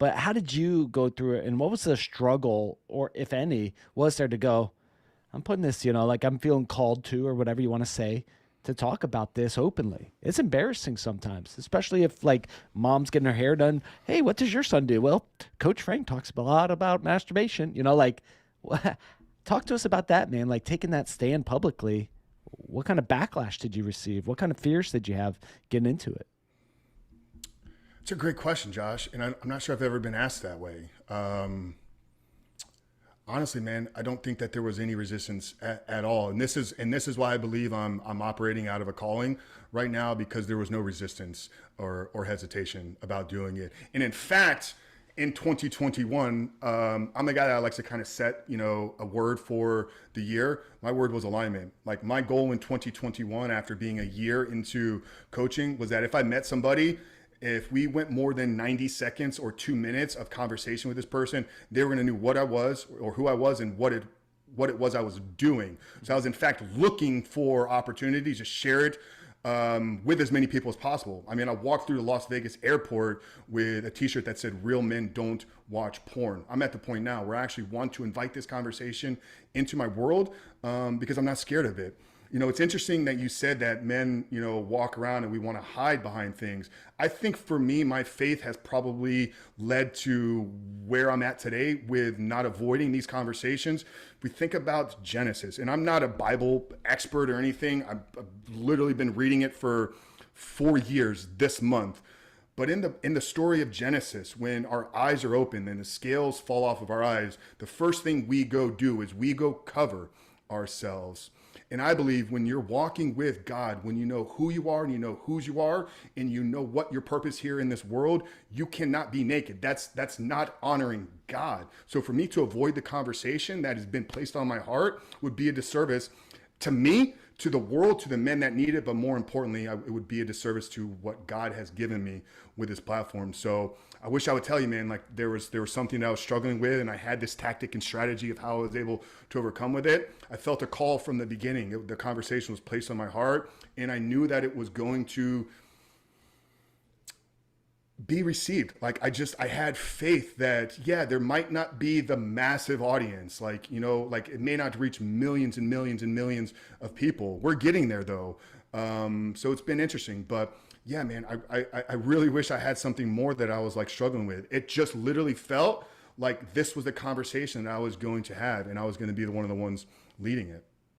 But how did you go through it? And what was the struggle, or if any, was there to go, I'm putting this, like I'm feeling called to, or whatever you want to say, to talk about this openly. It's embarrassing sometimes, especially if like mom's getting her hair done. Hey, what does your son do? Well, Coach Frank talks a lot about masturbation. Like, talk to us about that, man. Like taking that stand publicly. What kind of backlash did you receive? What kind of fears did you have getting into it? It's a great question, Josh, and I'm not sure I've ever been asked that way. Honestly, man, I don't think that there was any resistance at all, and this is why I believe I'm operating out of a calling right now, because there was no resistance or hesitation about doing it. And in fact, in 2021, I'm the guy that likes to kind of set, a word for the year. My word was alignment. Like my goal in 2021, after being a year into coaching, was that if I met somebody, if we went more than 90 seconds or 2 minutes of conversation with this person, they were going to know what I was or who I was and what it was I was doing. So I was in fact looking for opportunities to share it with as many people as possible. I mean, I walked through the Las Vegas airport with a t-shirt that said "Real men don't watch porn." I'm at the point now where I actually want to invite this conversation into my world because I'm not scared of it. It's interesting that you said that men, walk around and we want to hide behind things. I think for me, my faith has probably led to where I'm at today with not avoiding these conversations. We think about Genesis, and I'm not a Bible expert or anything. I've literally been reading it for 4 years this month. But in the story of Genesis, when our eyes are open and the scales fall off of our eyes, the first thing we go do is we go cover ourselves. And I believe when you're walking with God, when you know who you are and you know whose you are and you know what your purpose here in this world, you cannot be naked. That's not honoring God. So for me to avoid the conversation that has been placed on my heart would be a disservice to me, to the world, to the men that need it, but more importantly, it would be a disservice to what God has given me with this platform. So I wish I would tell you, man, like there was something that I was struggling with, and I had this tactic and strategy of how I was able to overcome with it. I felt a call from the beginning. The conversation was placed on my heart, and I knew that it was going to be received. Like I had faith that, yeah, there might not be the massive audience, like it may not reach millions and millions and millions of people. We're getting there though. So it's been interesting, but yeah, man, I really wish I had something more that I was like struggling with. It just literally felt like this was the conversation that I was going to have, and I was going to be one of the ones leading it.